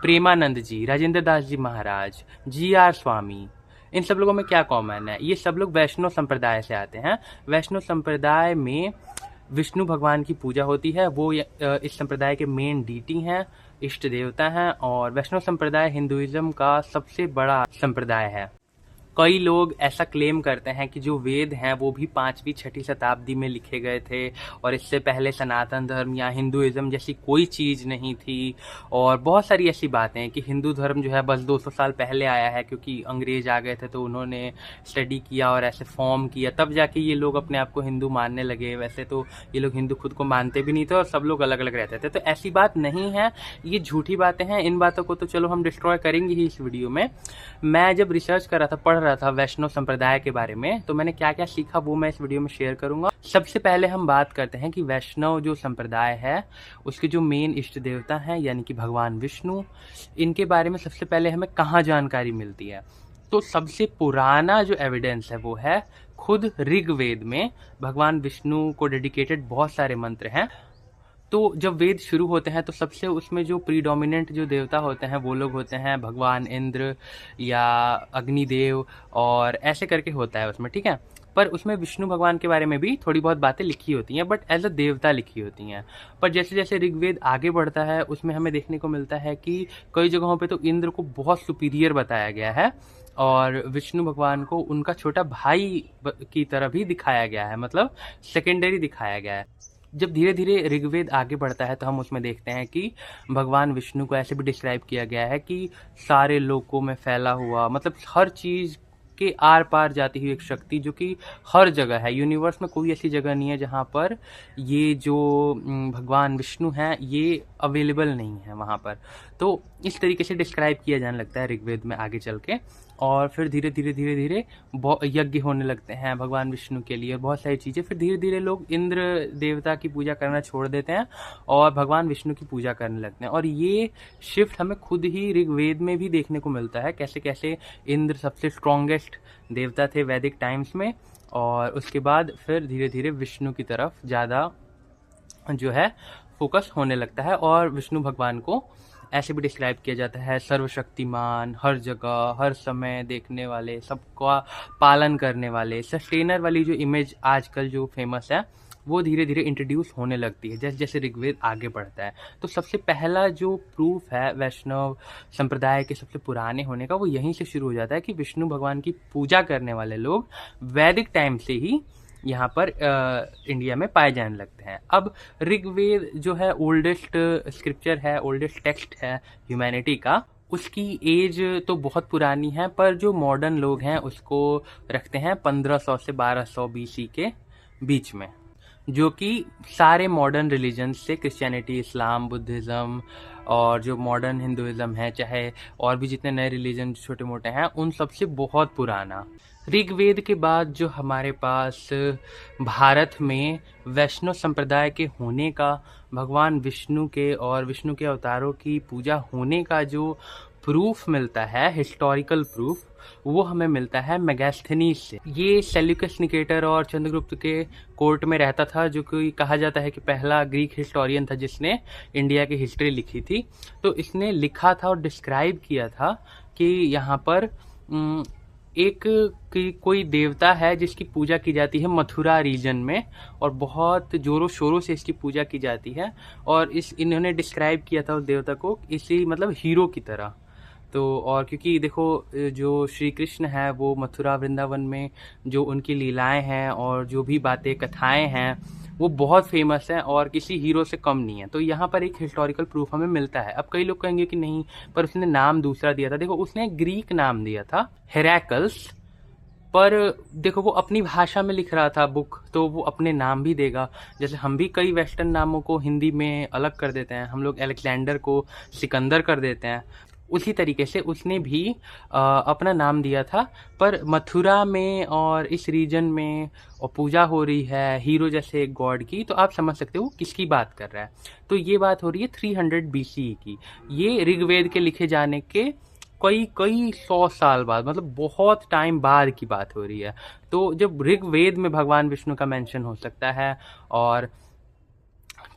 प्रेमानंद जी, राजेंद्र दास जी महाराज, जी are स्वामी, इन सब लोगों में क्या कॉमन है? ये सब लोग वैष्णव संप्रदाय से आते हैं। वैष्णव संप्रदाय में विष्णु भगवान की पूजा होती है। वो इस संप्रदाय के मेन डीटी हैं, इष्ट देवता हैं। और वैष्णव संप्रदाय हिंदुइज्म का सबसे बड़ा संप्रदाय है। कई लोग ऐसा क्लेम करते हैं कि जो वेद हैं वो भी 5वीं 6वीं शताब्दी में लिखे गए थे और इससे पहले सनातन धर्म या हिंदुइज्म जैसी कोई चीज़ नहीं थी। और बहुत सारी ऐसी बातें हैं कि हिंदू धर्म जो है बस 200 साल पहले आया है, क्योंकि अंग्रेज आ गए थे तो उन्होंने स्टडी किया और ऐसे फॉर्म किया, तब जाके ये लोग अपने आप को हिंदू मानने लगे। वैसे तो ये लोग हिंदू खुद को मानते भी नहीं थे और सब लोग अलग अलग रहते थे। तो ऐसी बात नहीं है, ये झूठी बातें हैं। इन बातों को तो चलो हम डिस्ट्रॉय करेंगे ही इस वीडियो में। मैं जब रिसर्च कर रहा था, पढ़ रहा था वैष्णव संप्रदाय के बारे में, तो मैंने क्या क्या सीखा वो मैं इस वीडियो में शेयर करूंगा। सबसे पहले हम बात करते हैं कि वैष्णव जो संप्रदाय है उसके जो मेन इष्ट देवता हैं यानी कि भगवान विष्णु, इनके बारे में सबसे पहले हमें कहाँ जानकारी मिलती है। तो सबसे पुराना जो एविडेंस है वो है खुद ऋग्वेद में। भगवान विष्णु को डेडिकेटेड बहुत सारे मंत्र हैं। तो जब वेद शुरू होते हैं तो सबसे उसमें जो प्रीडोमिनेंट जो देवता होते हैं वो लोग होते हैं भगवान इंद्र या अग्निदेव, और ऐसे करके होता है उसमें, ठीक है। पर उसमें विष्णु भगवान के बारे में भी थोड़ी बहुत बातें लिखी होती हैं, बट एज अ देवता लिखी होती हैं। पर जैसे जैसे ऋग्वेद आगे बढ़ता है उसमें हमें देखने को मिलता है कि कई जगहों पे तो इंद्र को बहुत सुपीरियर बताया गया है और विष्णु भगवान को उनका छोटा भाई की तरह भी दिखाया गया है, मतलब सेकेंडरी दिखाया गया है। जब धीरे धीरे ऋग्वेद आगे बढ़ता है तो हम उसमें देखते हैं कि भगवान विष्णु को ऐसे भी डिस्क्राइब किया गया है कि सारे लोकों में फैला हुआ, मतलब हर चीज़ के आर पार जाती हुई एक शक्ति जो कि हर जगह है। यूनिवर्स में कोई ऐसी जगह नहीं है जहाँ पर ये जो भगवान विष्णु हैं ये अवेलेबल नहीं है वहाँ पर। तो इस तरीके से डिस्क्राइब किया जाने लगता है ऋग्वेद में आगे चल के। और फिर धीरे धीरे यज्ञ होने लगते हैं भगवान विष्णु के लिए, बहुत सारी चीज़ें। फिर धीरे धीरे लोग इंद्र देवता की पूजा करना छोड़ देते हैं और भगवान विष्णु की पूजा करने लगते हैं। और ये शिफ्ट हमें खुद ही ऋग्वेद में भी देखने को मिलता है, कैसे कैसे इंद्र सबसे स्ट्रॉन्गेस्ट देवता थे वैदिक टाइम्स में, और उसके बाद फिर धीरे धीरे विष्णु की तरफ ज़्यादा जो है फोकस होने लगता है। और विष्णु भगवान को ऐसे भी डिस्क्राइब किया जाता है सर्वशक्तिमान, हर जगह हर समय देखने वाले, सबका पालन करने वाले। सस्टेनर वाली जो इमेज आजकल जो फेमस है वो धीरे धीरे इंट्रोड्यूस होने लगती है जैसे जैसे ऋग्वेद आगे बढ़ता है। तो सबसे पहला जो प्रूफ है वैष्णव संप्रदाय के सबसे पुराने होने का वो यहीं से शुरू हो जाता है कि विष्णु भगवान की पूजा करने वाले लोग वैदिक टाइम से ही यहाँ पर इंडिया में पाए जाने लगते हैं। अब ऋग्वेद जो है ओल्डेस्ट स्क्रिप्चर है, ओल्डेस्ट टेक्स्ट है ह्यूमैनिटी का, उसकी एज तो बहुत पुरानी है, पर जो मॉडर्न लोग हैं उसको रखते हैं 1500 से 1200 BC के बीच में, जो कि सारे मॉडर्न रिलीजन से, क्रिश्चियनिटी, इस्लाम, बुद्धिज़्म और जो मॉडर्न हिंदुइज्म है, चाहे और भी जितने नए रिलीजन छोटे मोटे हैं, उन सबसे बहुत पुराना। ऋग्वेद के बाद जो हमारे पास भारत में वैष्णव संप्रदाय के होने का, भगवान विष्णु के और विष्णु के अवतारों की पूजा होने का जो प्रूफ मिलता है, हिस्टोरिकल प्रूफ, वो हमें मिलता है मेगास्थनीज से। ये सेल्यूकस निकेटर और चंद्रगुप्त के कोर्ट में रहता था, जो कि कहा जाता है कि पहला ग्रीक हिस्टोरियन था जिसने इंडिया की हिस्ट्री लिखी थी। तो इसने लिखा था और डिस्क्राइब किया था कि यहाँ पर एक कोई देवता है जिसकी पूजा की जाती है मथुरा रीजन में, और बहुत जोरों शोरों से इसकी पूजा की जाती है। और इन्होंने डिस्क्राइब किया था उस देवता को इसी मतलब हीरो की तरह। तो और क्योंकि देखो जो श्री कृष्ण है वो मथुरा वृंदावन में जो उनकी लीलाएं हैं और जो भी बातें कथाएं हैं वो बहुत फेमस है और किसी हीरो से कम नहीं है। तो यहाँ पर एक हिस्टोरिकल प्रूफ हमें मिलता है। अब कई लोग कहेंगे कि नहीं, पर उसने नाम दूसरा दिया था। देखो उसने ग्रीक नाम दिया था हेराकल्स, पर देखो वो अपनी भाषा में लिख रहा था बुक, तो वो अपने नाम भी देगा। जैसे हम भी कई वेस्टर्न नामों को हिंदी में अलग कर देते हैं, हम लोग अलेक्जेंडर को सिकंदर कर देते हैं, उसी तरीके से उसने भी अपना नाम दिया था। पर मथुरा में और इस रीजन में और पूजा हो रही है हीरो जैसे एक गॉड की, तो आप समझ सकते हो किसकी बात कर रहा है। तो ये बात हो रही है 300 BCE की। ये ऋग्वेद के लिखे जाने के कई 100 साल बाद, मतलब बहुत टाइम बाद की बात हो रही है। तो जब ऋग्वेद में भगवान विष्णु का मेंशन हो सकता है और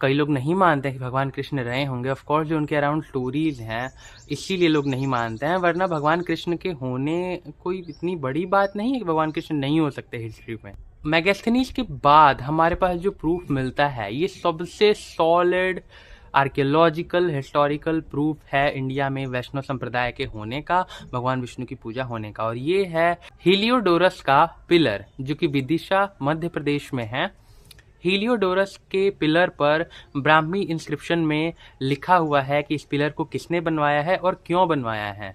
कई लोग नहीं मानते कि भगवान कृष्ण रहे होंगे। ऑफ कोर्स जो उनके अराउंड स्टोरीज हैं इसीलिए लोग नहीं मानते हैं, वरना भगवान कृष्ण के होने कोई इतनी बड़ी बात नहीं है कि भगवान कृष्ण नहीं हो सकते हिस्ट्री में। मैगस्थनीज के बाद हमारे पास जो प्रूफ मिलता है ये सबसे सॉलिड आर्कियोलॉजिकल हिस्टोरिकल प्रूफ है इंडिया में वैष्णव संप्रदाय के होने का, भगवान विष्णु की पूजा होने का, और ये है हीलियोडोरस का पिलर जो कि विदिशा मध्य प्रदेश में है। हीलियोडोरस के पिलर पर ब्राह्मी इंस्क्रिप्शन में लिखा हुआ है कि इस पिलर को किसने बनवाया है और क्यों बनवाया है।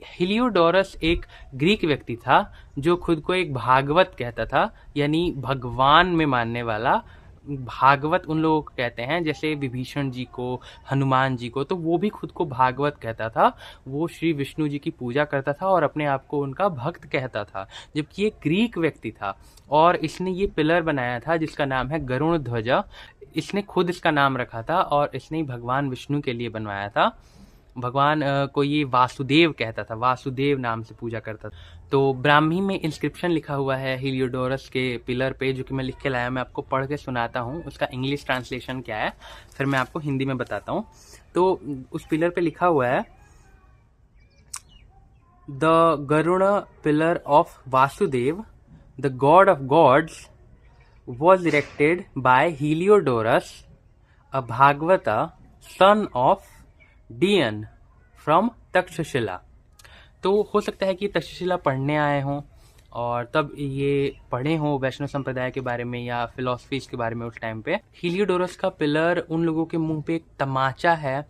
हीलियोडोरस एक ग्रीक व्यक्ति था जो खुद को एक भागवत कहता था, यानी भगवान में मानने वाला। भागवत उन लोगों को कहते हैं जैसे विभीषण जी को, हनुमान जी को, तो वो भी खुद को भागवत कहता था। वो श्री विष्णु जी की पूजा करता था और अपने आप को उनका भक्त कहता था, जबकि ये ग्रीक व्यक्ति था और इसने ये पिलर बनाया था जिसका नाम है गरुण ध्वजा। इसने खुद इसका नाम रखा था और इसने भगवान विष्णु के लिए बनवाया था। भगवान को ये वासुदेव कहता था, वासुदेव नाम से पूजा करता था। तो ब्राह्मी में इंस्क्रिप्शन लिखा हुआ है हीलियोडोरस के पिलर पे, जो कि मैं लिख के लाया, मैं आपको पढ़ के सुनाता हूँ। उसका इंग्लिश ट्रांसलेशन क्या है फिर मैं आपको हिंदी में बताता हूँ। तो उस पिलर पे लिखा हुआ है, the Garuda pillar of Vasudeva the god of gods was erected by Heliodorus, a Bhagavata, son of Dion from Takshashila. तो हो सकता है कि तक्षशिला पढ़ने आए हों और तब ये पढ़े हों वैष्णव संप्रदाय के बारे में या फिलोसफीज के बारे में उस टाइम पे। हीलियोडोरस का पिलर उन लोगों के मुंह पे एक तमाचा है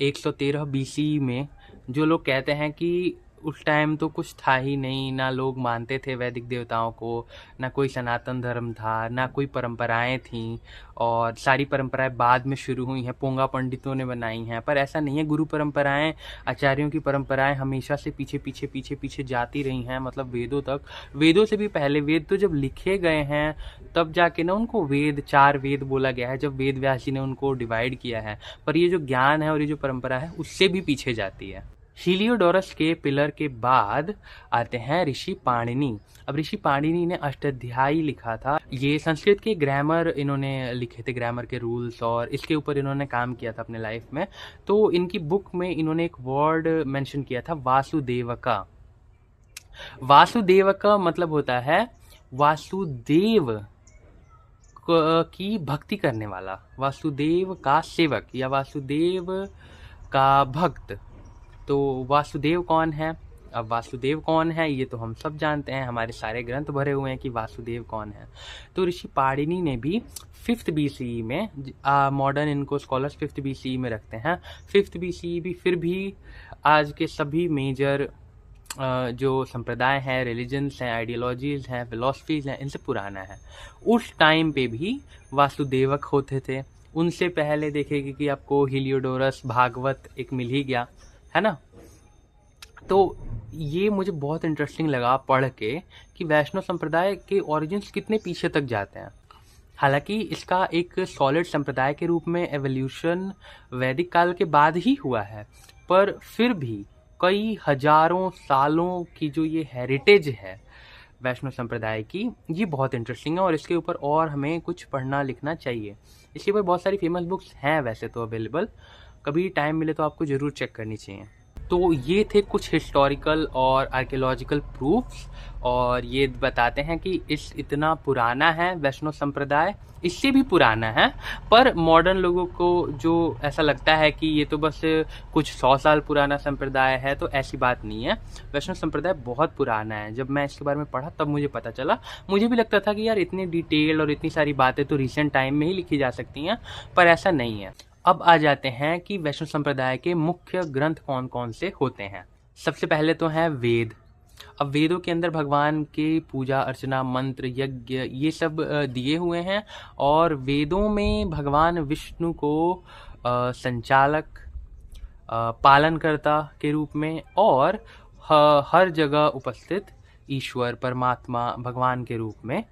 113 बीसी में। जो लोग कहते हैं कि उस टाइम तो कुछ था ही नहीं, ना लोग मानते थे वैदिक देवताओं को, ना कोई सनातन धर्म था, ना कोई परंपराएं थीं, और सारी परंपराएं बाद में शुरू हुई हैं, पोंगा पंडितों ने बनाई हैं। पर ऐसा नहीं है, गुरु परंपराएं, आचार्यों की परंपराएं हमेशा से पीछे पीछे पीछे पीछे जाती रही हैं, मतलब वेदों तक। वेदों से भी पहले, वेद तो जब लिखे गए हैं तब जाके ना उनको वेद, 4 वेद बोला गया है, जब वेद व्यास जी ने उनको डिवाइड किया है। पर ये जो ज्ञान है और ये जो परंपरा है उससे भी पीछे जाती है। हीलियोडोरस के पिलर के बाद आते हैं ऋषि पाणिनि। अब ऋषि पाणिनि ने अष्टाध्यायी लिखा था। ये संस्कृत के ग्रामर इन्होंने लिखे थे, ग्रामर के रूल्स, और इसके ऊपर इन्होंने काम किया था अपने लाइफ में। तो इनकी बुक में इन्होंने एक वर्ड मेंशन किया था, वासुदेवका। वासुदेवका मतलब होता है वासुदेव की भक्ति करने वाला, वासुदेव का सेवक या वासुदेव का भक्त। तो वासुदेव कौन है? अब वासुदेव कौन है ये तो हम सब जानते हैं, हमारे सारे ग्रंथ भरे हुए हैं कि वासुदेव कौन है। तो ऋषि पाणिनि ने भी 5th BCE में, मॉडर्न इनको स्कॉलर्स 5th BCE में रखते हैं, 5th BCE भी फिर भी आज के सभी मेजर जो संप्रदाय हैं, रिलीजन्स हैं, आइडियोलॉजीज हैं, फिलॉसफीज हैं, इनसे पुराना है। उस टाइम पे भी वासुदेवक होते थे। उनसे पहले देखेंगे कि आपको हीलियोडोरस भागवत एक मिल ही गया है ना। तो ये मुझे बहुत इंटरेस्टिंग लगा पढ़ के कि वैष्णव संप्रदाय के ओरिजिन्स कितने पीछे तक जाते हैं। हालांकि इसका एक सॉलिड संप्रदाय के रूप में एवोल्यूशन वैदिक काल के बाद ही हुआ है, पर फिर भी कई हजारों सालों की जो ये हेरिटेज है वैष्णव संप्रदाय की, ये बहुत इंटरेस्टिंग है और इसके ऊपर और हमें कुछ पढ़ना लिखना चाहिए। इसके ऊपर बहुत सारी फेमस बुक्स हैं वैसे तो अवेलेबल, कभी टाइम मिले तो आपको ज़रूर चेक करनी चाहिए। तो ये थे कुछ हिस्टोरिकल और आर्कियोलॉजिकल प्रूफ्स, और ये बताते हैं कि इतना पुराना है वैष्णव संप्रदाय, इससे भी पुराना है। पर मॉडर्न लोगों को जो ऐसा लगता है कि ये तो बस कुछ 100 साल पुराना संप्रदाय है, तो ऐसी बात नहीं है। वैष्णव संप्रदाय बहुत पुराना है। जब मैं इसके बारे में पढ़ा तब मुझे पता चला। मुझे भी लगता था कि यार इतनी डिटेल और इतनी सारी बातें तो रिसेंट टाइम में ही लिखी जा सकती हैं, पर ऐसा नहीं है। अब आ जाते हैं कि वैष्णव संप्रदाय के मुख्य ग्रंथ कौन कौन से होते हैं। सबसे पहले तो हैं वेद। अब वेदों के अंदर भगवान के पूजा अर्चना, मंत्र, यज्ञ, ये सब दिए हुए हैं, और वेदों में भगवान विष्णु को संचालक, पालनकर्ता के रूप में और हर जगह उपस्थित ईश्वर, परमात्मा, भगवान के रूप में,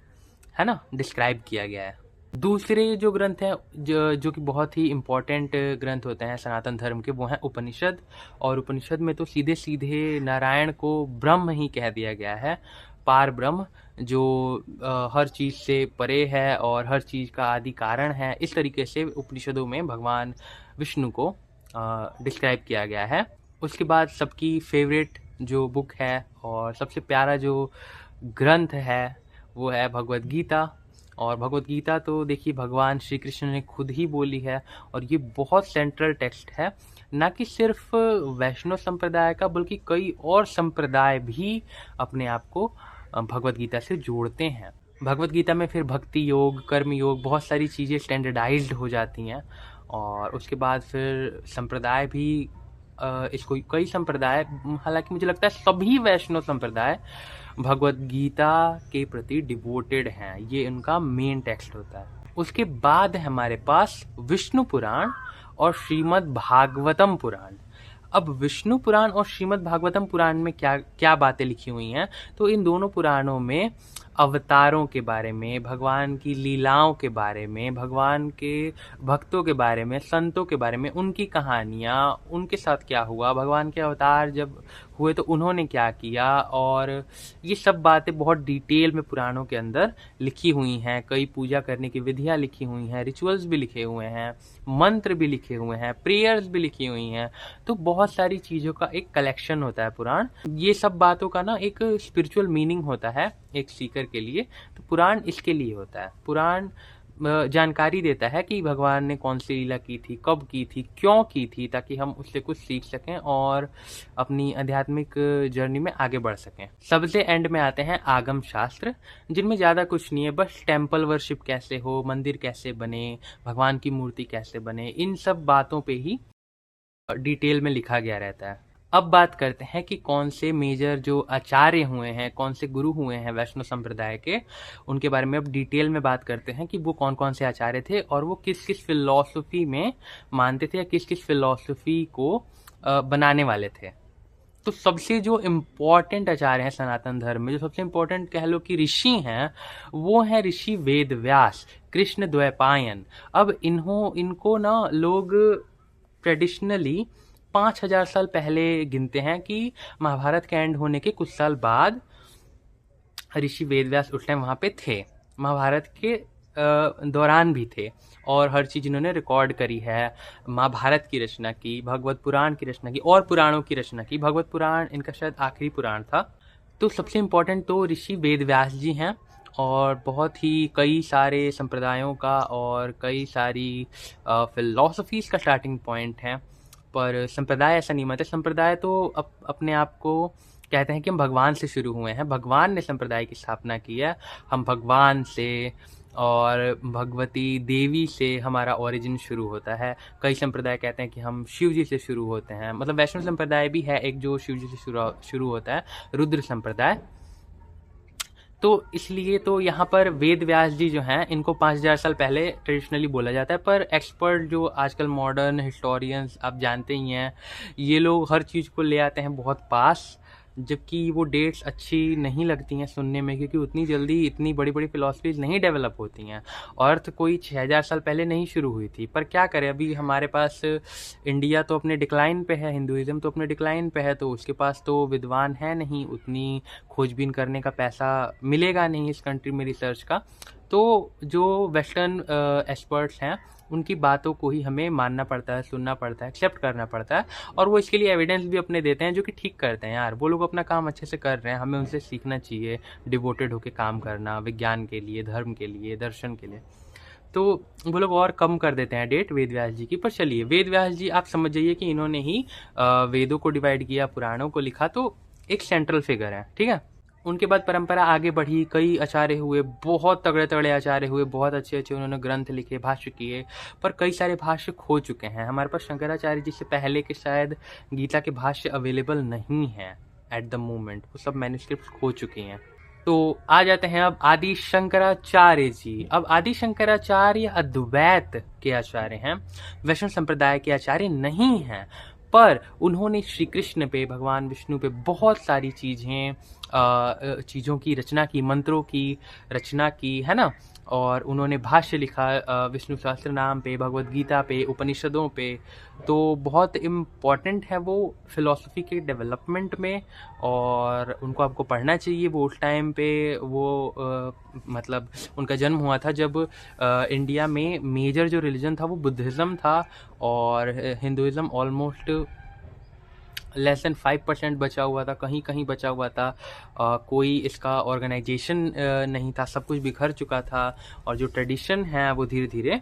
है ना, डिस्क्राइब किया गया है। दूसरे जो ग्रंथ हैं जो कि बहुत ही इम्पोर्टेंट ग्रंथ होते हैं सनातन धर्म के, वो हैं उपनिषद। और उपनिषद में तो सीधे सीधे नारायण को ब्रह्म ही कह दिया गया है। पार ब्रह्म जो हर चीज़ से परे है और हर चीज़ का आदि कारण है, इस तरीके से उपनिषदों में भगवान विष्णु को डिस्क्राइब किया गया है। उसके बाद सबकी फेवरेट जो बुक है और सबसे प्यारा जो ग्रंथ है वो है भगवद गीता। और भगवद गीता तो देखिए भगवान श्री कृष्ण ने खुद ही बोली है और ये बहुत सेंट्रल टेक्स्ट है, ना कि सिर्फ वैष्णव संप्रदाय का बल्कि कई और संप्रदाय भी अपने आप को भगवद गीता से जोड़ते हैं। भगवद गीता में फिर भक्ति योग, कर्म योग, बहुत सारी चीज़ें स्टैंडर्डाइज्ड हो जाती हैं। और उसके बाद फिर संप्रदाय भी इसको कई संप्रदाय, हालांकि मुझे लगता है सभी वैष्णव संप्रदाय भगवद गीता के प्रति डिवोटेड हैं, ये उनका मेन टेक्स्ट होता है। उसके बाद है हमारे पास विष्णु पुराण और श्रीमद् भागवतम पुराण। अब विष्णु पुराण और श्रीमद् भागवतम पुराण में क्या क्या बातें लिखी हुई हैं, तो इन दोनों पुराणों में अवतारों के बारे में, भगवान की लीलाओं के बारे में, भगवान के भक्तों के बारे में, संतों के बारे में, उनकी कहानियाँ, उनके साथ क्या हुआ, भगवान के अवतार जब हुए तो उन्होंने क्या किया, और ये सब बातें बहुत डिटेल में पुराणों के अंदर लिखी हुई हैं। कई पूजा करने की विधियाँ लिखी हुई हैं, रिचुअल्स भी लिखे हुए हैं, मंत्र भी लिखे हुए हैं, प्रेयर्स भी लिखी हुई हैं। तो बहुत सारी चीज़ों का एक कलेक्शन होता है पुराण। ये सब बातों का ना एक स्पिरिचुअल मीनिंग होता है एक सीकर के लिए, तो पुराण इसके लिए होता है। पुराण जानकारी देता है कि भगवान ने कौन सी लीला की थी, कब की थी, क्यों की थी, ताकि हम उससे कुछ सीख सकें और अपनी आध्यात्मिक जर्नी में आगे बढ़ सकें। सबसे एंड में आते हैं आगम शास्त्र, जिनमें ज़्यादा कुछ नहीं है, बस टेम्पल वर्शिप कैसे हो, मंदिर कैसे बने, भगवान की मूर्ति कैसे बने, इन सब बातों पे ही डिटेल में लिखा गया रहता है। अब बात करते हैं कि कौन से मेजर जो आचार्य हुए हैं, कौन से गुरु हुए हैं वैष्णव संप्रदाय के, उनके बारे में अब डिटेल में बात करते हैं कि वो कौन कौन से आचार्य थे और वो किस किस फिलॉसफी में मानते थे या किस किस फिलॉसफी को बनाने वाले थे। तो सबसे जो इम्पोर्टेंट आचार्य हैं सनातन धर्म में, जो सबसे इम्पोर्टेंट कह लो कि ऋषि हैं, वो हैं ऋषि वेद व्यास, कृष्ण द्वैपायन। अब इनको ना लोग ट्रेडिशनली 5000 साल पहले गिनते हैं कि महाभारत के एंड होने के कुछ साल बाद ऋषि वेदव्यास उस टाइम वहाँ पे थे, महाभारत के दौरान भी थे और हर चीज़ इन्होंने रिकॉर्ड करी है। महाभारत की रचना की, भगवत पुराण की रचना की और पुराणों की रचना की। भगवत पुराण इनका शायद आखिरी पुराण था। तो सबसे इम्पोर्टेंट तो ऋषि वेदव्यास जी हैं और बहुत ही कई सारे संप्रदायों का और कई सारी फिलॉसफीज़ का स्टार्टिंग पॉइंट है। पर संप्रदाय ऐसा नहीं मानते। संप्रदाय तो अपने आप को कहते हैं कि हम भगवान से शुरू हुए हैं, भगवान ने संप्रदाय की स्थापना की है, हम भगवान से और भगवती देवी से हमारा ओरिजिन शुरू होता है। कई संप्रदाय कहते हैं कि हम शिव जी से शुरू होते हैं, मतलब वैष्णव संप्रदाय भी है एक जो शिव जी से शुरू होता है, रुद्र संप्रदाय। तो इसलिए तो यहाँ पर वेद व्यास जी जो हैं इनको 5000 साल पहले ट्रेडिशनली बोला जाता है, पर एक्सपर्ट जो आजकल मॉडर्न हिस्टोरियंस आप जानते ही हैं, ये लोग हर चीज़ को ले आते हैं बहुत पास, जबकि वो डेट्स अच्छी नहीं लगती हैं सुनने में, क्योंकि उतनी जल्दी इतनी बड़ी बड़ी फिलॉसफीज नहीं डेवलप होती हैं। अर्थ कोई 6000 साल पहले नहीं शुरू हुई थी, पर क्या करें, अभी हमारे पास इंडिया तो अपने डिक्लाइन पे है, हिंदुइज़्म तो अपने डिक्लाइन पे है, तो उसके पास तो विद्वान है नहीं, उतनी खोजबीन करने का पैसा मिलेगा नहीं इस कंट्री में रिसर्च का। तो जो वेस्टर्न एक्सपर्ट्स हैं उनकी बातों को ही हमें मानना पड़ता है, सुनना पड़ता है, एक्सेप्ट करना पड़ता है, और वो इसके लिए एविडेंस भी अपने देते हैं जो कि ठीक करते हैं। यार वो लोग अपना काम अच्छे से कर रहे हैं, हमें उनसे सीखना चाहिए, डिवोटेड होकर काम करना विज्ञान के लिए, धर्म के लिए, दर्शन के लिए। तो वो लोग और कम कर देते हैं डेट वेद व्यास जी की। पर चलिए, वेद व्यास जी आप समझ जाइए कि इन्होंने ही वेदों को डिवाइड किया, पुराणों को लिखा, तो एक सेंट्रल फिगर है, ठीक है। उनके बाद परंपरा आगे बढ़ी, कई आचार्य हुए, बहुत तगड़े तगड़े आचार्य हुए, बहुत अच्छे अच्छे उन्होंने ग्रंथ लिखे, भाष्य किए, पर कई सारे भाष्य खो चुके हैं। हमारे पास शंकराचार्य जी से पहले के शायद गीता के भाष्य अवेलेबल नहीं हैं एट द मोमेंट, वो सब मैन्युस्क्रिप्ट्स खो चुके हैं। तो आ जाते हैं अब आदि शंकराचार्य जी। अब आदि शंकराचार्य अद्वैत के आचार्य हैं, वैष्णव संप्रदाय के आचार्य नहीं हैं, पर उन्होंने श्री कृष्ण पे, भगवान विष्णु पे बहुत सारी चीज़ों की रचना की, मंत्रों की रचना की, है ना। और उन्होंने भाष्य लिखा विष्णु सहस्त्रनाम पे, भगवद गीता पे, उपनिषदों पे। तो बहुत इम्पॉर्टेंट है वो फिलॉसफी के डेवलपमेंट में, और उनको आपको पढ़ना चाहिए। वो उस टाइम पे वो मतलब उनका जन्म हुआ था जब इंडिया में मेजर जो रिलीजन था वो बुद्धिज़्म था, और हिंदुइज़्म ऑलमोस्ट लेस देन 5% बचा हुआ था, कहीं कहीं बचा हुआ था। कोई इसका ऑर्गेनाइजेशन नहीं था, सब कुछ बिखर चुका था, और जो ट्रेडिशन है वो धीरे धीरे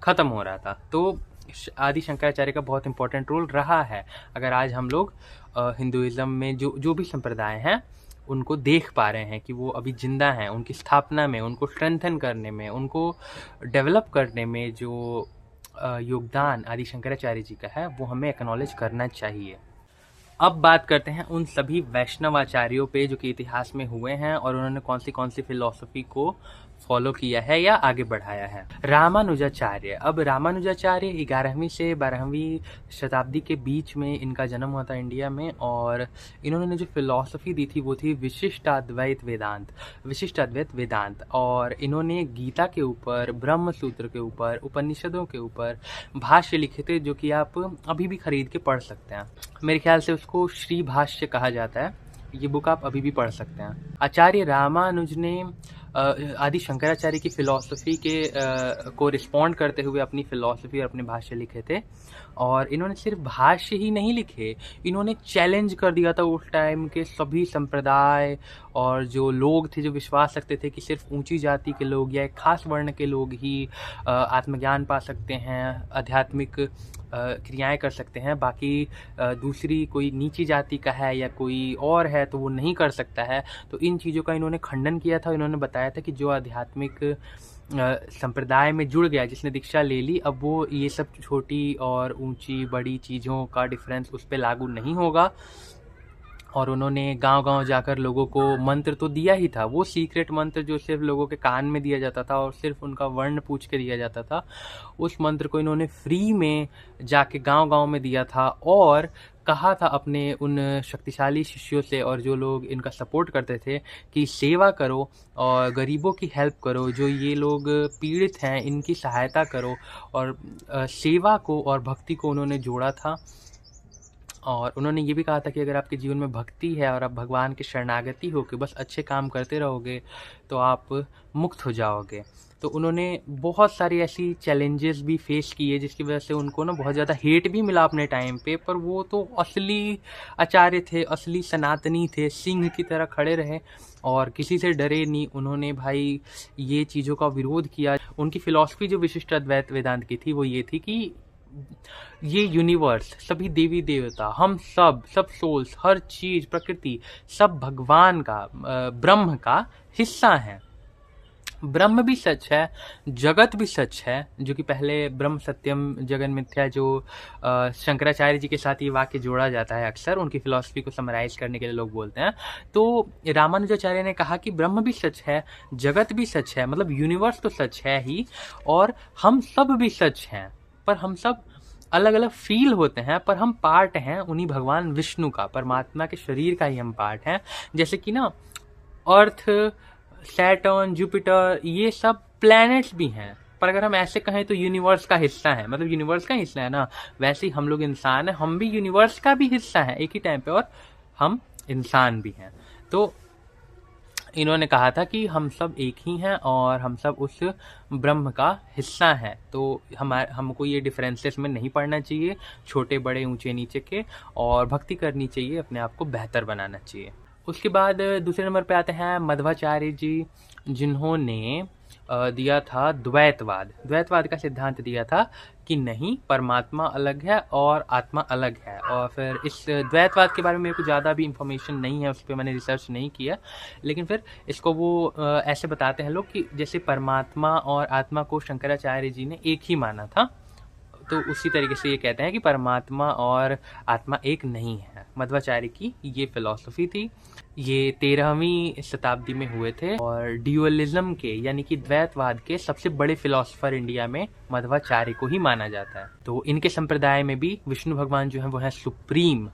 ख़त्म हो रहा था। तो आदि शंकराचार्य का बहुत इंपॉर्टेंट रोल रहा है। अगर आज हम लोग हिंदुइज़्म में जो जो भी संप्रदाय हैं उनको देख पा रहे हैं कि वो अभी जिंदा हैं, उनकी स्थापना में, उनको स्ट्रेंथन करने में, उनको डेवलप करने में जो योगदान आदि शंकराचार्य जी का है, वो हमें एक्नॉलेज करना चाहिए। अब बात करते हैं उन सभी वैष्णव आचार्यों पे जो कि इतिहास में हुए हैं, और उन्होंने कौन सी फिलॉसफी को फॉलो किया है या आगे बढ़ाया है। रामानुजाचार्य। अब रामानुजाचार्य 11वीं से 12वीं शताब्दी के बीच में इनका जन्म हुआ था इंडिया में, और इन्होंने जो फिलॉसफी दी थी वो थी विशिष्टाद्वैत वेदांत। और इन्होंने गीता के ऊपर, ब्रह्म सूत्र के ऊपर, उपनिषदों के ऊपर भाष्य लिखे थे, जो कि आप अभी भी खरीद के पढ़ सकते हैं। मेरे ख्याल से उसको श्री भाष्य कहा जाता है। ये बुक आप अभी भी पढ़ सकते हैं। आचार्य रामानुज ने आदि शंकराचार्य की फिलॉसफी के को रिस्पॉन्ड करते हुए अपनी फिलॉसफी और अपने भाष्य लिखे थे। और इन्होंने सिर्फ भाष्य ही नहीं लिखे, इन्होंने चैलेंज कर दिया था उस टाइम के सभी संप्रदाय और जो लोग थे जो विश्वास रखते थे कि सिर्फ ऊंची जाति के लोग या एक खास वर्ण के लोग ही आत्मज्ञान पा सकते हैं, आध्यात्मिक क्रियाएं कर सकते हैं, बाकी दूसरी कोई नीची जाति का है या कोई और है तो वो नहीं कर सकता है। तो इन चीज़ों का इन्होंने खंडन किया था। इन्होंने बताया था कि जो आध्यात्मिक संप्रदाय में जुड़ गया, जिसने दीक्षा ले ली, अब वो ये सब छोटी और ऊंची बड़ी चीज़ों का डिफरेंस उस पर लागू नहीं होगा। और उन्होंने गांव-गांव जाकर लोगों को मंत्र तो दिया ही था, वो सीक्रेट मंत्र जो सिर्फ लोगों के कान में दिया जाता था और सिर्फ उनका वर्ण पूछ के दिया जाता था, उस मंत्र को इन्होंने फ्री में जाके गांव-गांव में दिया था, और कहा था अपने उन शक्तिशाली शिष्यों से और जो लोग इनका सपोर्ट करते थे कि सेवा करो और गरीबों की हेल्प करो, जो ये लोग पीड़ित हैं इनकी सहायता करो। और सेवा को और भक्ति को उन्होंने जोड़ा था। और उन्होंने ये भी कहा था कि अगर आपके जीवन में भक्ति है और आप भगवान की शरणागति होकर बस अच्छे काम करते रहोगे तो आप मुक्त हो जाओगे। तो उन्होंने बहुत सारी ऐसी चैलेंजेस भी फेस किए जिसकी वजह से उनको ना बहुत ज़्यादा हेट भी मिला अपने टाइम पे, पर वो तो असली आचार्य थे, असली सनातनी थे, सिंह की तरह खड़े रहे और किसी से डरे नहीं। उन्होंने भाई ये चीज़ों का विरोध किया। उनकी फ़िलॉसफी जो विशिष्ट अद्वैत वेदांत की थी वो ये थी कि ये यूनिवर्स, सभी देवी देवता, हम सब सोल्स, हर चीज, प्रकृति, सब भगवान का, ब्रह्म का हिस्सा है। ब्रह्म भी सच है, जगत भी सच है, जो कि पहले ब्रह्म सत्यम जगन मिथ्या, जो शंकराचार्य जी के साथ ये वाक्य जोड़ा जाता है अक्सर, उनकी फिलॉसफी को समराइज करने के लिए लोग बोलते हैं। तो रामानुजाचार्य ने कहा कि ब्रह्म भी सच है, जगत भी सच है, मतलब यूनिवर्स तो सच है ही, और हम सब भी सच हैं, पर हम सब अलग अलग फील होते हैं, पर हम पार्ट हैं उन्हीं भगवान विष्णु का, परमात्मा के शरीर का ही हम पार्ट हैं। जैसे कि ना अर्थ, सैटर्न, जुपिटर, ये सब प्लैनेट्स भी हैं, पर अगर हम ऐसे कहें तो यूनिवर्स का हिस्सा है, मतलब यूनिवर्स का हिस्सा है ना, वैसे ही हम लोग इंसान हैं, हम भी यूनिवर्स का भी हिस्सा है एक ही टाइम पे, और हम इंसान भी हैं। तो इन्होंने कहा था कि हम सब एक ही हैं और हम सब उस ब्रह्म का हिस्सा हैं। तो हमको ये डिफरेंसेस में नहीं पढ़ना चाहिए, छोटे बड़े ऊंचे नीचे के, और भक्ति करनी चाहिए, अपने आप को बेहतर बनाना चाहिए। उसके बाद दूसरे नंबर पे आते हैं मध्वाचार्य जी, जिन्होंने दिया था द्वैतवाद का सिद्धांत दिया था कि नहीं, परमात्मा अलग है और आत्मा अलग है। और फिर इस द्वैतवाद के बारे में मेरे को ज़्यादा भी इंफॉर्मेशन नहीं है, उस पर मैंने रिसर्च नहीं किया, लेकिन फिर इसको वो ऐसे बताते हैं लोग कि जैसे परमात्मा और आत्मा को शंकराचार्य जी ने एक ही माना था, तो उसी तरीके से ये कहते हैं कि परमात्मा और आत्मा एक नहीं है। मध्वाचार्य की ये फिलॉसफी थी। ये 13वीं शताब्दी में हुए थे, और ड्यूअलिज्म के यानी कि द्वैतवाद के सबसे बड़े फिलॉसफर इंडिया में मध्वाचार्य को ही माना जाता है। तो इनके संप्रदाय में भी विष्णु भगवान जो है वो है सुप्रीम,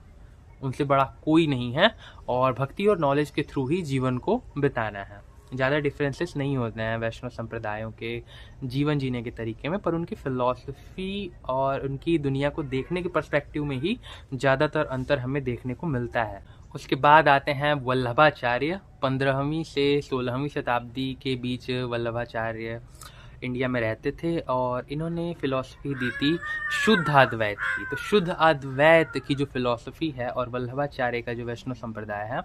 उनसे बड़ा कोई नहीं है, और भक्ति और नॉलेज के थ्रू ही जीवन को बिताना है। ज़्यादा डिफरेंसेस नहीं होते हैं वैष्णव संप्रदायों के जीवन जीने के तरीके में, पर उनकी फ़िलॉसफ़ी और उनकी दुनिया को देखने के पर्सपेक्टिव में ही ज़्यादातर अंतर हमें देखने को मिलता है। उसके बाद आते हैं वल्लभाचार्य। 15वीं से 16वीं शताब्दी के बीच वल्लभाचार्य इंडिया में रहते थे और इन्होंने फ़िलॉसफ़ी दी थी शुद्ध अद्वैत की। तो शुद्ध अद्वैत की जो फ़िलॉसफ़ी है और वल्लभाचार्य का जो वैष्णव संप्रदाय है,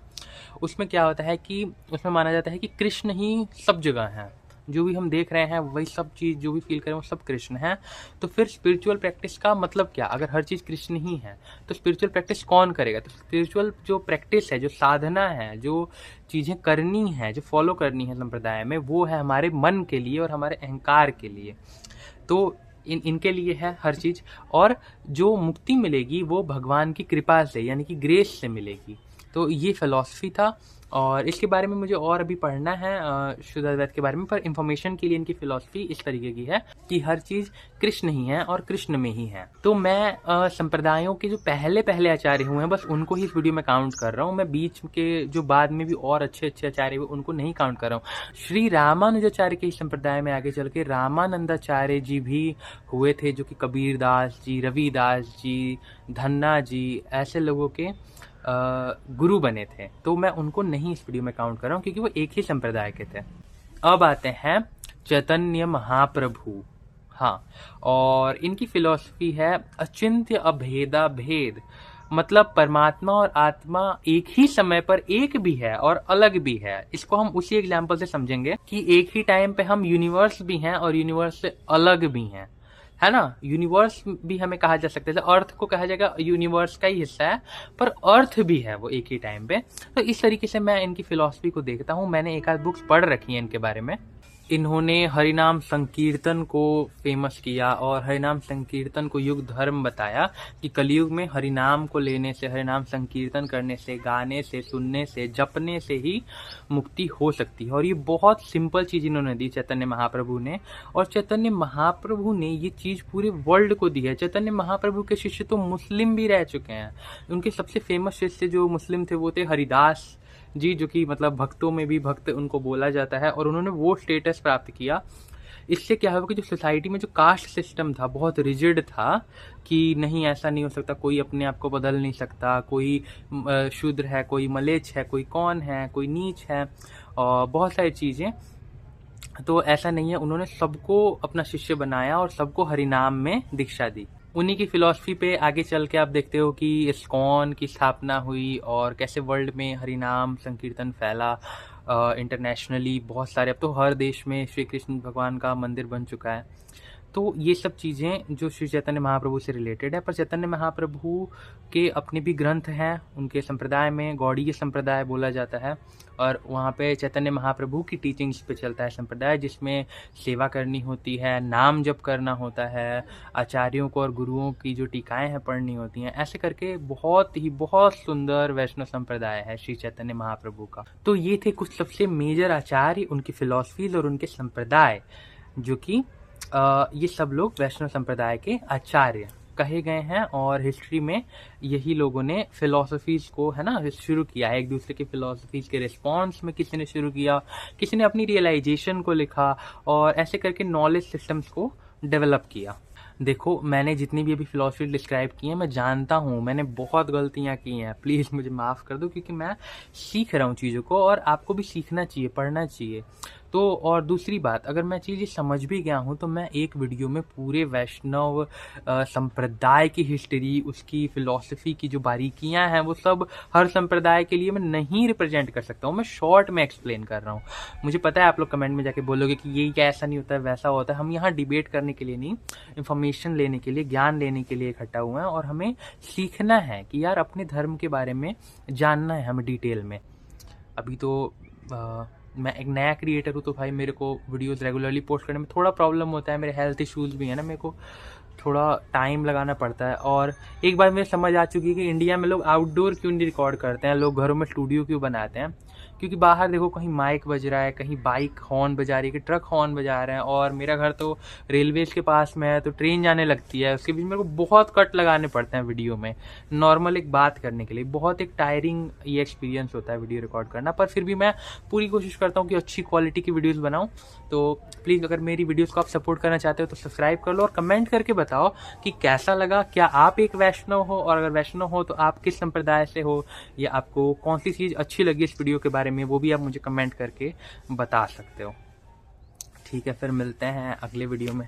उसमें क्या होता है कि उसमें माना जाता है कि कृष्ण ही सब जगह हैं। जो भी हम देख रहे हैं वही सब चीज़ जो भी फील कर रहे हैं वो सब कृष्ण है। तो फिर स्पिरिचुअल प्रैक्टिस का मतलब क्या? अगर हर चीज़ कृष्ण ही है तो स्पिरिचुअल प्रैक्टिस कौन करेगा? तो स्पिरिचुअल जो प्रैक्टिस है, जो साधना है, जो चीज़ें करनी है, जो फॉलो करनी है संप्रदाय में, वो है हमारे मन के लिए और हमारे अहंकार के लिए। तो इनके लिए है हर चीज़। और जो मुक्ति मिलेगी वो भगवान की कृपा से, यानी कि ग्रेस से मिलेगी। तो ये फ़िलॉसफ़ी था और इसके बारे में मुझे और अभी पढ़ना है शुद्ध अद्वैत के बारे में, पर इन्फॉर्मेशन के लिए इनकी फ़िलॉसफ़ी इस तरीके की है कि हर चीज़ कृष्ण ही है और कृष्ण में ही है। तो मैं संप्रदायों के जो पहले आचार्य हुए हैं बस उनको ही इस वीडियो में काउंट कर रहा हूँ। मैं बीच के जो बाद में भी और अच्छे आचार्य हुए उनको नहीं काउंट कर रहा हूँ। श्री रामानुजाचार्य के इस संप्रदाय में आगे चल के रामानंदाचार्य जी भी हुए थे, जो कि कबीरदास जी, रविदास जी, धन्ना जी, ऐसे लोगों के गुरु बने थे। तो मैं उनको नहीं इस वीडियो में काउंट कर रहा हूँ क्योंकि वो एक ही संप्रदाय के थे। अब आते हैं चैतन्य महाप्रभु। हाँ, और इनकी फ़िलॉसफ़ी है अचिंत्य अभेदा भेद, मतलब परमात्मा और आत्मा एक ही समय पर एक भी है और अलग भी है। इसको हम उसी एग्जाम्पल से समझेंगे कि एक ही टाइम पे हम यूनिवर्स भी हैं और यूनिवर्स से अलग भी हैं, है ना। यूनिवर्स भी हमें कहा जा सकता है, अर्थ को कहा जाएगा यूनिवर्स का ही हिस्सा है, पर अर्थ भी है वो एक ही टाइम पे। तो इस तरीके से मैं इनकी फ़िलॉसफ़ी को देखता हूँ। मैंने एक आध बुक्स पढ़ रखी हैं इनके बारे में। इन्होंने हरिनाम संकीर्तन को फेमस किया और हरिनाम संकीर्तन को युग धर्म बताया कि कलयुग में हरिनाम को लेने से, हरिनाम संकीर्तन करने से, गाने से, सुनने से, जपने से ही मुक्ति हो सकती है। और ये बहुत सिंपल चीज़ इन्होंने दी चैतन्य महाप्रभु ने, और चैतन्य महाप्रभु ने ये चीज़ पूरे वर्ल्ड को दी है। चैतन्य महाप्रभु के शिष्य तो मुस्लिम भी रह चुके हैं। उनके सबसे फेमस शिष्य जो मुस्लिम थे वो थे हरिदास जी, जो कि मतलब भक्तों में भी भक्त उनको बोला जाता है, और उन्होंने वो स्टेटस प्राप्त किया। इससे क्या हुआ कि जो सोसाइटी में जो कास्ट सिस्टम था बहुत रिजिड था कि नहीं, ऐसा नहीं हो सकता, कोई अपने आप को बदल नहीं सकता, कोई शूद्र है, कोई मलेच्छ है, कोई कौन है, कोई नीच है, और बहुत सारी चीज़ें। तो ऐसा नहीं है, उन्होंने सबको अपना शिष्य बनाया और सबको हरिनाम में दीक्षा दी। उन्हीं की फ़िलॉसफ़ी पे आगे चल के आप देखते हो कि इस्कॉन की स्थापना हुई और कैसे वर्ल्ड में हरिनाम संकीर्तन फैला इंटरनेशनली। बहुत सारे, अब तो हर देश में श्री कृष्ण भगवान का मंदिर बन चुका है। तो ये सब चीज़ें जो श्री चैतन्य महाप्रभु से रिलेटेड है। पर चैतन्य महाप्रभु के अपने भी ग्रंथ हैं। उनके संप्रदाय में गौड़ीय संप्रदाय बोला जाता है, और वहाँ पे चैतन्य महाप्रभु की टीचिंग्स पे चलता है संप्रदाय, जिसमें सेवा करनी होती है, नाम जप करना होता है, आचार्यों को और गुरुओं की जो टीकाएँ हैं पढ़नी होती हैं। ऐसे करके बहुत सुंदर वैष्णव संप्रदाय है श्री चैतन्य महाप्रभु का। तो ये थे कुछ सबसे मेजर आचार्य, उनकी फ़िलॉसफीज़ और उनके संप्रदाय, जो कि ये सब लोग वैष्णव संप्रदाय के आचार्य कहे गए हैं। और हिस्ट्री में यही लोगों ने फ़िलॉसफीज़ को, है ना, शुरू किया है। एक दूसरे की फ़िलॉसफीज़ के रिस्पॉन्स में किसी ने शुरू किया, किसी ने अपनी रियलाइजेशन को लिखा, और ऐसे करके नॉलेज सिस्टम्स को डेवलप किया। देखो, मैंने जितनी भी अभी फ़िलॉसफी डिस्क्राइब की है, मैं जानता हूँ मैंने बहुत गलतियाँ की हैं, प्लीज़ मुझे माफ़ कर दो, क्योंकि मैं सीख रहा हूँ चीज़ों को, और आपको भी सीखना चाहिए, पढ़ना चाहिए। तो और दूसरी बात, अगर मैं चीज़ समझ भी गया हूँ तो मैं एक वीडियो में पूरे वैष्णव संप्रदाय की हिस्ट्री, उसकी फ़िलॉसफी की जो बारीकियाँ हैं, वो सब हर संप्रदाय के लिए मैं नहीं रिप्रेजेंट कर सकता हूँ। मैं शॉर्ट में एक्सप्लेन कर रहा हूँ। मुझे पता है आप लोग कमेंट में जाके बोलोगे कि ये क्या, ऐसा नहीं होता है, वैसा होता है। हम यहाँ डिबेट करने के लिए नहीं, इन्फॉर्मेशन लेने के लिए, ज्ञान लेने के लिए इकट्ठा हुए हैं, और हमें सीखना है कि यार अपने धर्म के बारे में जानना है हमें डिटेल में। अभी तो मैं एक नया क्रिएटर हूँ, तो भाई मेरे को वीडियोस रेगुलरली पोस्ट करने में थोड़ा प्रॉब्लम होता है। मेरे हेल्थ इश्यूज़ भी हैं ना, मेरे को थोड़ा टाइम लगाना पड़ता है। और एक बार मुझे समझ आ चुकी है कि इंडिया में लोग आउटडोर क्यों नहीं रिकॉर्ड करते हैं, लोग घरों में स्टूडियो क्यों बनाते हैं, क्योंकि बाहर देखो कहीं माइक बज रहा है, कहीं बाइक हॉर्न बजा रही है, कि ट्रक हॉर्न बजा रहे हैं, और मेरा घर तो रेलवेज के पास में है, तो ट्रेन जाने लगती है, उसके बीच मेरे को बहुत कट लगाने पड़ते हैं वीडियो में नॉर्मल एक बात करने के लिए। बहुत एक टायरिंग ये एक्सपीरियंस होता है वीडियो रिकॉर्ड करना, पर फिर भी मैं पूरी कोशिश करता हूँ कि अच्छी क्वालिटी की वीडियोस बनाऊँ। तो प्लीज़ अगर मेरी वीडियोस को आप सपोर्ट करना चाहते हो तो सब्सक्राइब कर लो, और कमेंट करके बताओ कि कैसा लगा, क्या आप एक वैष्णव हो, और अगर वैष्णव हो तो आप किस संप्रदाय से हो, या आपको कौन सी चीज़ अच्छी लगी इस वीडियो के बारे में, वो भी आप मुझे कमेंट करके बता सकते हो। ठीक है, फिर मिलते हैं अगले वीडियो में।